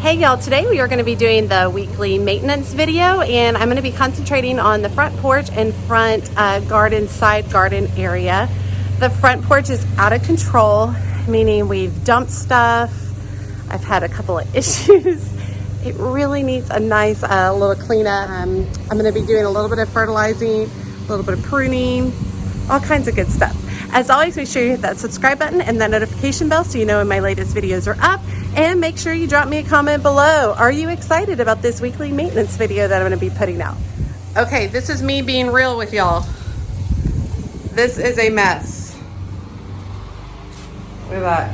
Hey y'all, today we are going to be doing the weekly maintenance video, and I'm going to be concentrating on the front porch and front side garden area. The front porch is out of control, meaning we've dumped stuff. I've had a couple of issues. It really needs a nice little cleanup. I'm going to be doing a little bit of fertilizing, a little bit of pruning, all kinds of good stuff. As always, make sure you hit that subscribe button and that notification bell so you know when my latest videos are up. And make sure you drop me a comment below. Are you excited about this weekly maintenance video that I'm going to be putting out? Okay, this is me being real with y'all. This is a mess. Look at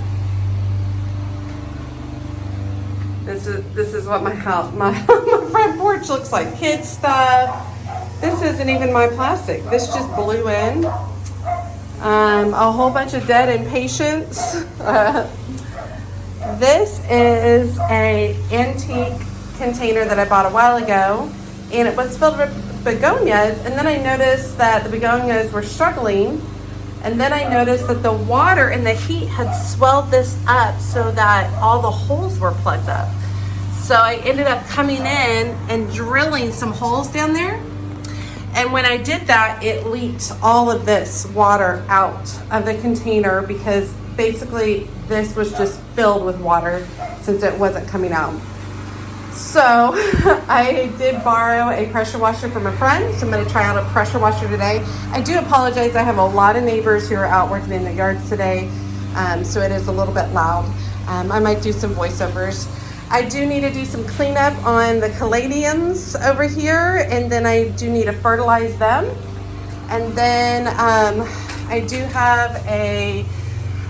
that. This is what my house, my front porch looks like. Kids stuff. This isn't even my plastic. This just blew in. A whole bunch of dead impatiens. This is a antique container that I bought a while ago, and it was filled with begonias, and then I noticed that the begonias were struggling, and then I noticed that the water and the heat had swelled this up so that all the holes were plugged up. So I ended up coming in and drilling some holes down there. And when I did that, it leaked all of this water out of the container because basically this was just filled with water since it wasn't coming out. So I did borrow a pressure washer from a friend, so I'm going to try out a pressure washer today. I do apologize. I have a lot of neighbors who are out working in the yards today, so it is a little bit loud. I might do some voiceovers. I do need to do some cleanup on the caladiums over here, and then I do need to fertilize them. And then I do have a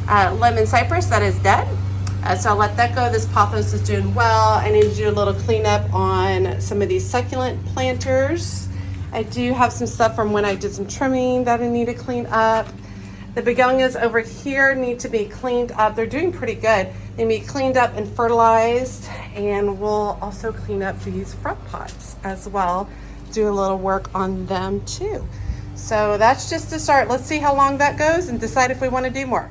lemon cypress that is dead, so I'll let that go. This pothos is doing well. I need to do a little cleanup on some of these succulent planters. I do have some stuff from when I did some trimming that I need to clean up. The begonias over here need to be cleaned up. They're doing pretty good. They need to be cleaned up and fertilized, and we'll also clean up these front pots as well. Do a little work on them too. So that's just a start. Let's see how long that goes and decide if we want to do more.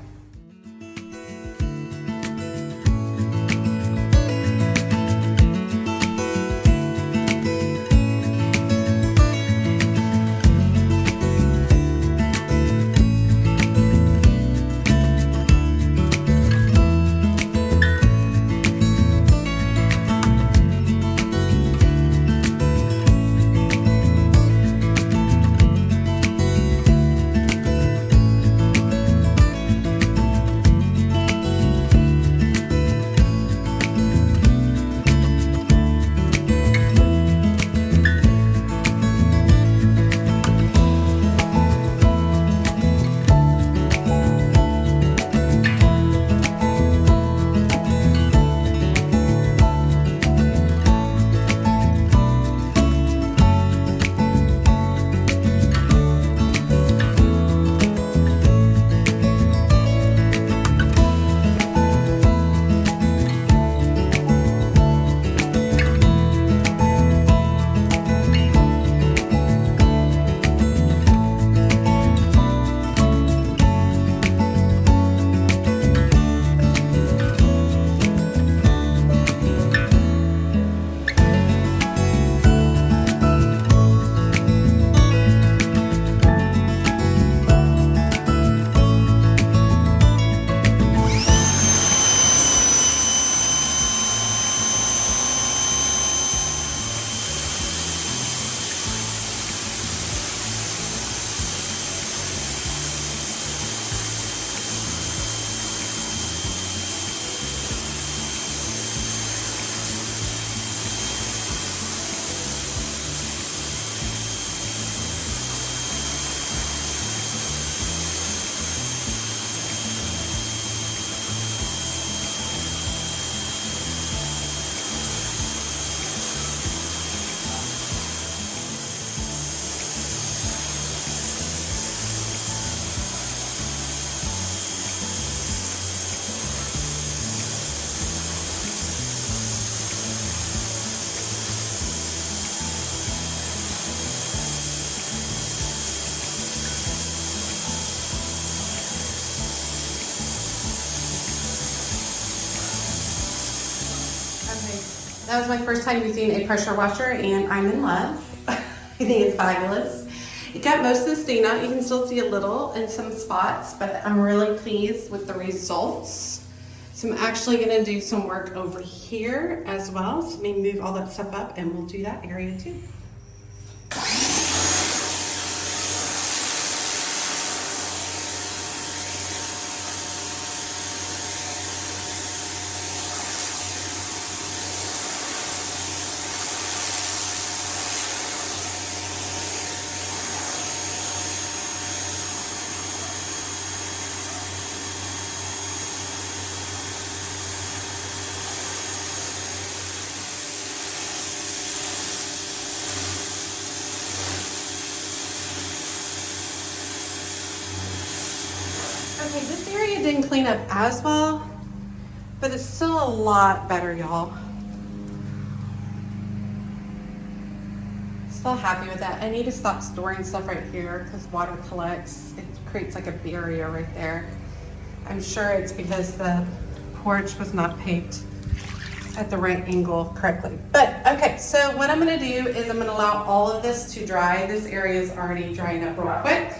That was my first time using a pressure washer, and I'm in love. I think it's fabulous. It got most of the stain out. You can still see a little in some spots, but I'm really pleased with the results. So I'm actually gonna do some work over here as well. So let me move all that stuff up and we'll do that area too. Okay, this area didn't clean up as well, but it's still a lot better, y'all. Still happy with that. I need to stop storing stuff right here because water collects. It creates like a barrier right there. I'm sure it's because the porch was not paved at the right angle correctly. But okay, so what I'm gonna do is I'm gonna allow all of this to dry. This area is already drying up real quick.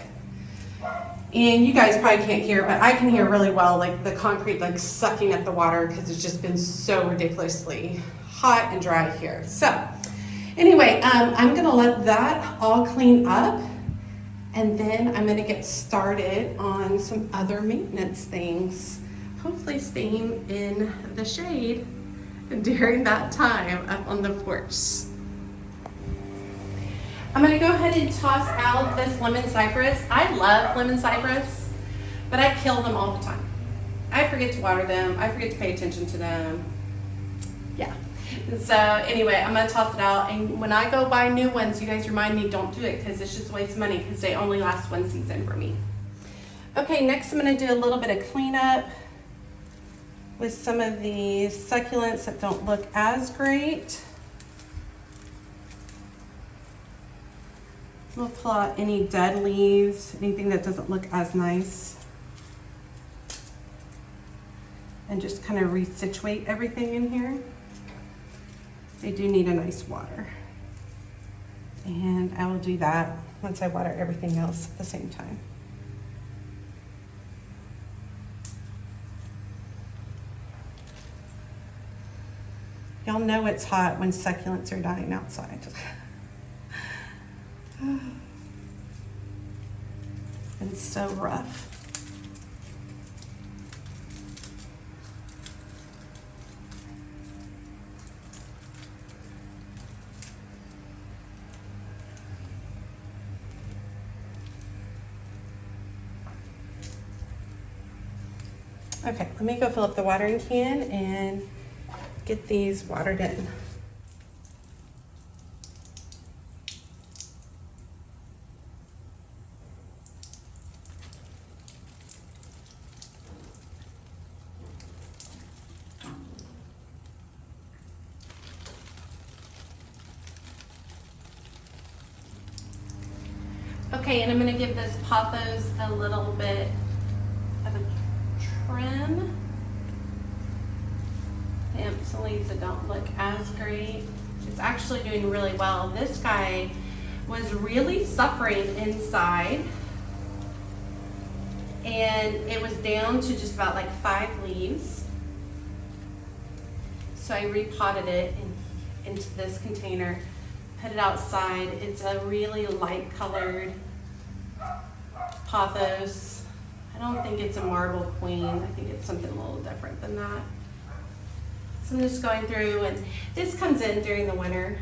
And you guys probably can't hear, but I can hear really well, like the concrete like sucking at the water because it's just been so ridiculously hot and dry here. So anyway, I'm gonna let that all clean up, and then I'm gonna get started on some other maintenance things. Hopefully staying in the shade during that time up on the porch. I'm gonna go ahead and toss out this lemon cypress. I love lemon cypress, but I kill them all the time. I forget to water them. I forget to pay attention to them. Yeah. So anyway, I'm gonna toss it out. And when I go buy new ones, you guys remind me, don't do it because it's just a waste of money because they only last one season for me. Okay, next I'm gonna do a little bit of cleanup with some of the succulents that don't look as great. We'll pull out any dead leaves, anything that doesn't look as nice. And just kind of resituate everything in here. They do need a nice water. And I will do that once I water everything else at the same time. Y'all know it's hot when succulents are dying outside. It's so rough. Okay, let me go fill up the watering can and get these watered in. Okay, and I'm gonna give this pothos a little bit of a trim. Some leaves that don't look as great. It's actually doing really well. This guy was really suffering inside, and it was down to just about like 5 leaves. So I repotted it into this container, put it outside. It's a really light colored pothos. I don't think it's a marble queen. I think it's something a little different than that. So I'm just going through, and this comes in during the winter.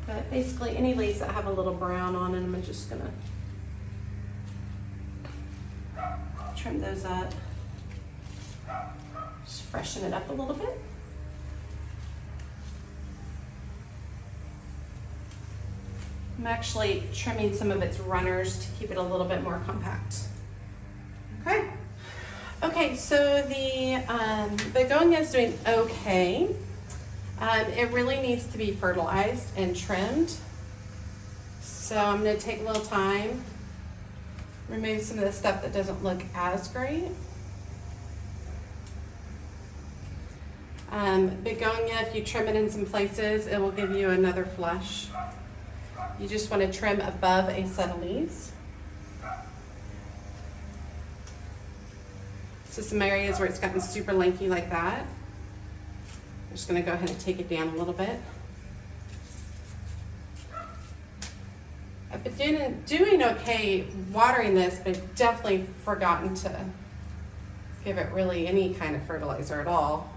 But basically any leaves that have a little brown on them, I'm just gonna trim those up. Just freshen it up a little bit. I'm actually trimming some of its runners to keep it a little bit more compact. Okay. Okay, so the begonia is doing okay. It really needs to be fertilized and trimmed. So I'm gonna take a little time, remove some of the stuff that doesn't look as great. Begonia, if you trim it in some places, it will give you another flush. You just want to trim above a set of leaves. So some areas where it's gotten super lanky like that, I'm just going to go ahead and take it down a little bit. I've been doing okay watering this, but I've definitely forgotten to give it really any kind of fertilizer at all.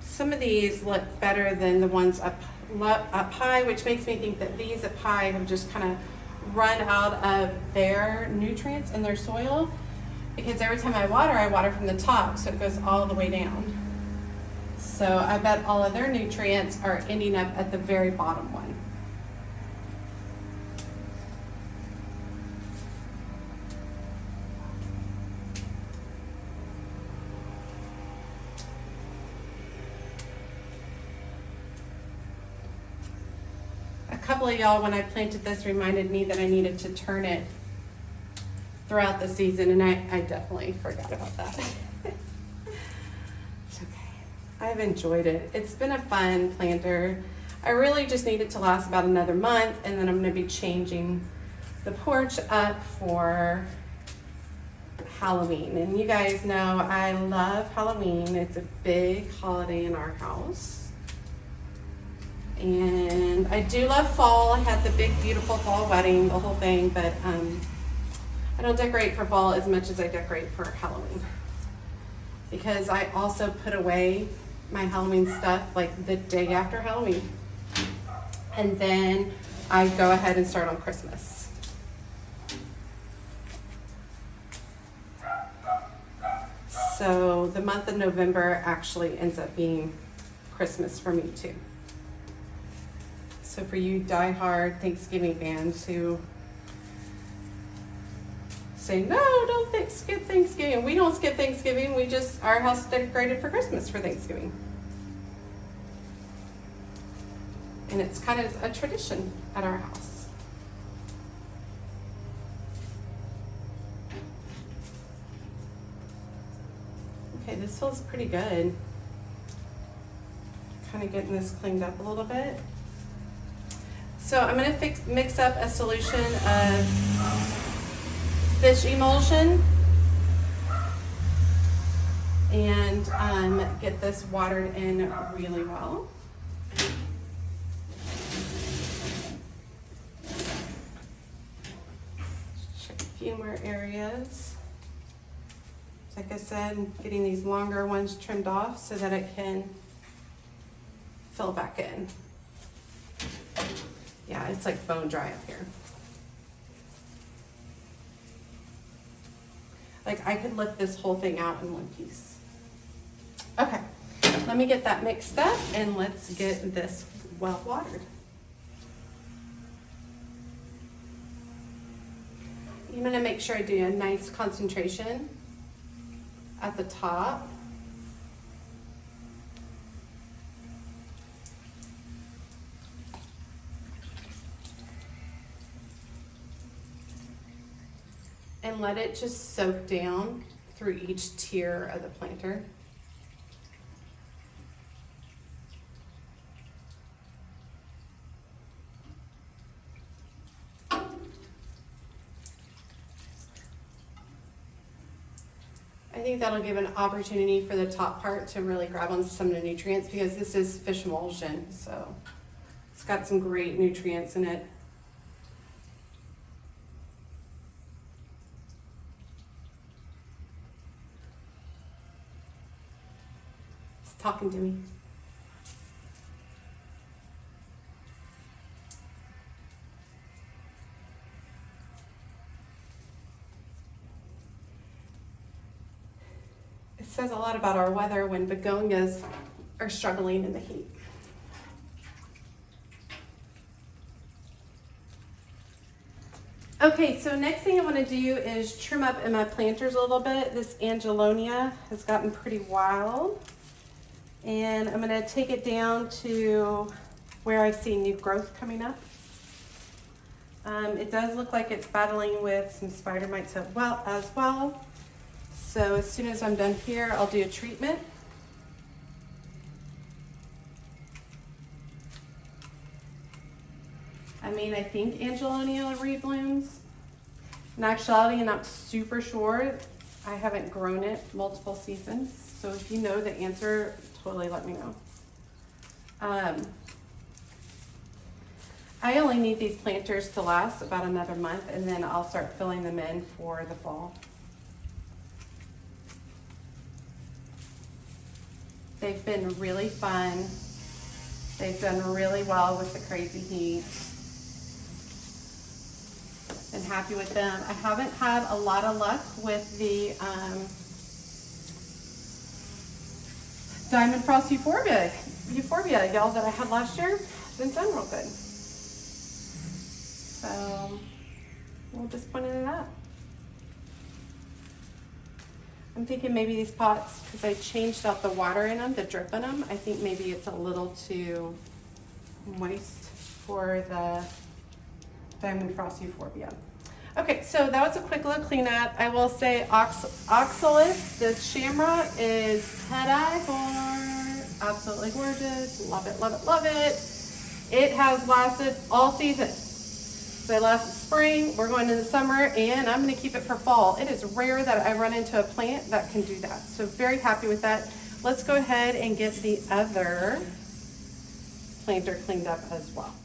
Some of these look better than the ones up high, which makes me think that these up high have just kind of run out of their nutrients in their soil, because every time I water from the top, so it goes all the way down. So I bet all of their nutrients are ending up at the very bottom one. A couple of y'all, when I planted this, reminded me that I needed to turn it throughout the season, and I definitely forgot about that. It's okay. I've enjoyed it. It's been a fun planter. I really just need it to last about another month, and then I'm going to be changing the porch up for Halloween. And you guys know I love Halloween. It's a big holiday in our house. And I do love fall. I had the big, beautiful fall wedding, the whole thing, but I don't decorate for fall as much as I decorate for Halloween, because I also put away my Halloween stuff like the day after Halloween, and then I go ahead and start on Christmas. So the month of November actually ends up being Christmas for me too. So for you die-hard Thanksgiving fans who say, no, don't skip Thanksgiving. We don't skip Thanksgiving. Our house is decorated for Christmas for Thanksgiving. And it's kind of a tradition at our house. Okay, this feels pretty good. Kind of getting this cleaned up a little bit. So I'm going to mix up a solution of fish emulsion and get this watered in really well. Check a few more areas. Like I said, getting these longer ones trimmed off so that it can fill back in. Yeah, it's like bone dry up here. Like I could lift this whole thing out in one piece. Okay, let me get that mixed up and let's get this well watered. I'm gonna make sure I do a nice concentration at the top. And let it just soak down through each tier of the planter. I think that'll give an opportunity for the top part to really grab on some of the nutrients, because this is fish emulsion, so it's got some great nutrients in it. Talking to me. It says a lot about our weather when begonias are struggling in the heat. Okay, so next thing I want to do is trim up in my planters a little bit. This Angelonia has gotten pretty wild. And I'm going to take it down to where I see new growth coming up. It does look like it's battling with some spider mites as well. So as soon as I'm done here, I'll do a treatment. I mean, I think Angelonia reblooms. In actuality, I'm not super sure. I haven't grown it multiple seasons. So if you know the answer, totally let me know. I only need these planters to last about another month, and then I'll start filling them in for the fall. They've been really fun. They've done really well with the crazy heat. Been happy with them. I haven't had a lot of luck with the Diamond Frost Euphorbia, y'all, that I had last year. Been done real good. So, a little disappointed in that. I'm thinking maybe these pots, because I changed out the water in them, the drip in them, I think maybe it's a little too moist for the Diamond Frost Euphorbia. Okay, so that was a quick little cleanup. I will say Oxalis, the shamrock, is to for. Absolutely gorgeous. Love it, love it, love it. It has lasted all season. So it lasted spring, we're going into summer, and I'm gonna keep it for fall. It is rare that I run into a plant that can do that. So very happy with that. Let's go ahead and get the other planter cleaned up as well.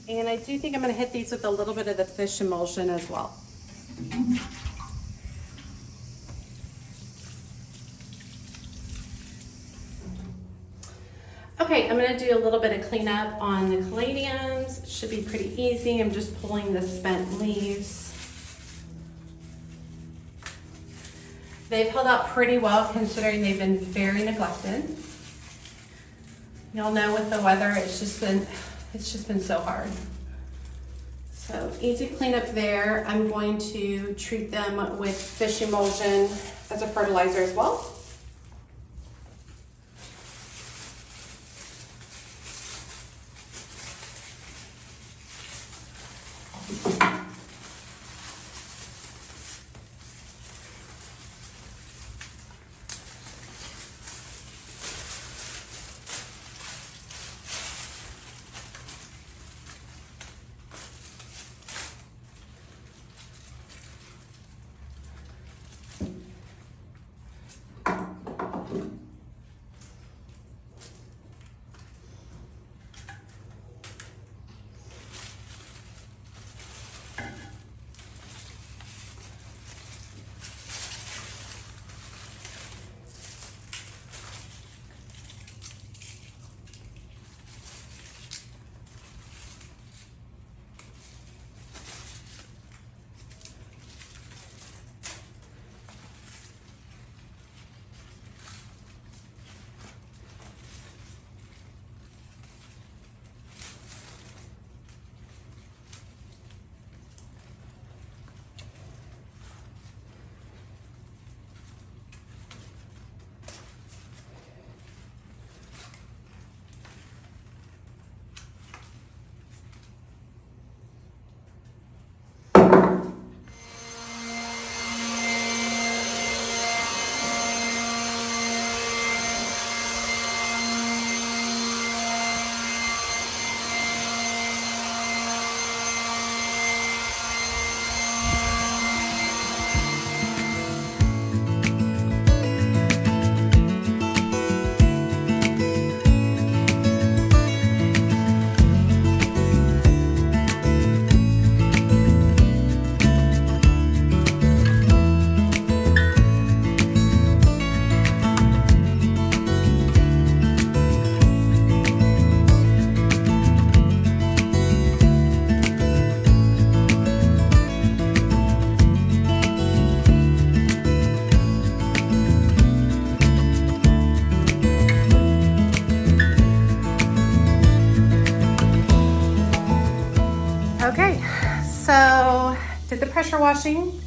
And I do think I'm going to hit these with a little bit of the fish emulsion as well. Okay, I'm going to do a little bit of cleanup on the caladiums. Should be pretty easy. I'm just pulling the spent leaves. They've held out pretty well considering they've been very neglected. Y'all know with the weather, it's just been so hard. So easy cleanup there. I'm going to treat them with fish emulsion as a fertilizer as well. Okay, so did the pressure washing,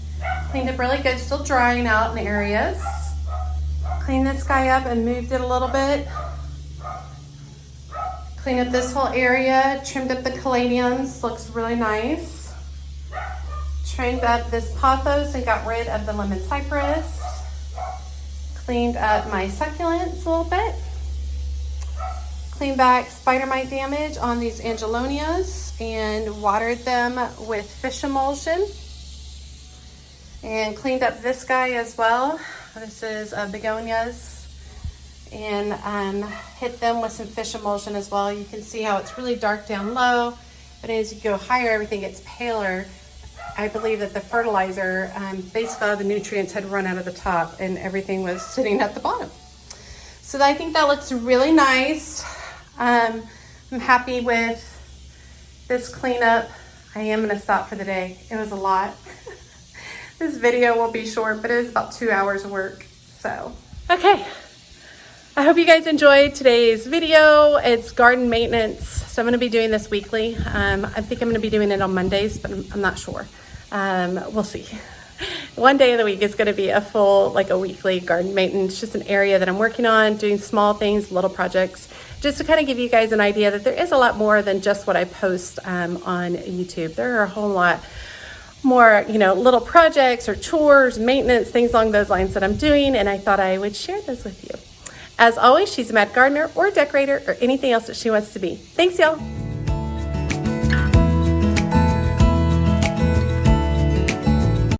cleaned up really good, still drying out in areas. Cleaned this guy up and moved it a little bit. Cleaned up this whole area, trimmed up the caladiums, looks really nice. Trimmed up this pothos and got rid of the lemon cypress. Cleaned up my succulents a little bit. Cleaned back spider mite damage on these angelonias and watered them with fish emulsion. And cleaned up this guy as well. This is begonias. And hit them with some fish emulsion as well. You can see how it's really dark down low, but as you go higher, everything gets paler. I believe that the fertilizer, basically all the nutrients had run out of the top and everything was sitting at the bottom. So I think that looks really nice. I'm happy with this cleanup. I am gonna stop for the day. It was a lot. This video will be short, but it was about 2 hours of work, so. Okay, I hope you guys enjoyed today's video. It's garden maintenance, so I'm gonna be doing this weekly. I think I'm gonna be doing it on Mondays, but I'm not sure. We'll see. One day of the week is gonna be a full, like a weekly garden maintenance, just an area that I'm working on, doing small things, little projects, just to kind of give you guys an idea that there is a lot more than just what I post on YouTube. There are a whole lot more, you know, little projects or chores, maintenance, things along those lines that I'm doing, and I thought I would share this with you. As always, she's a mad gardener or decorator or anything else that she wants to be. Thanks, y'all.